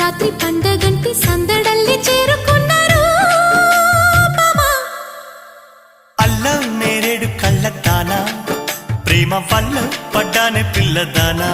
రాత్రి పండగంటి సందడల్లి చేరుకున్నారు అల్లం నేరేడు కళ్ళ దానా ప్రేమ వల్ల పడ్డానే పిల్లదానా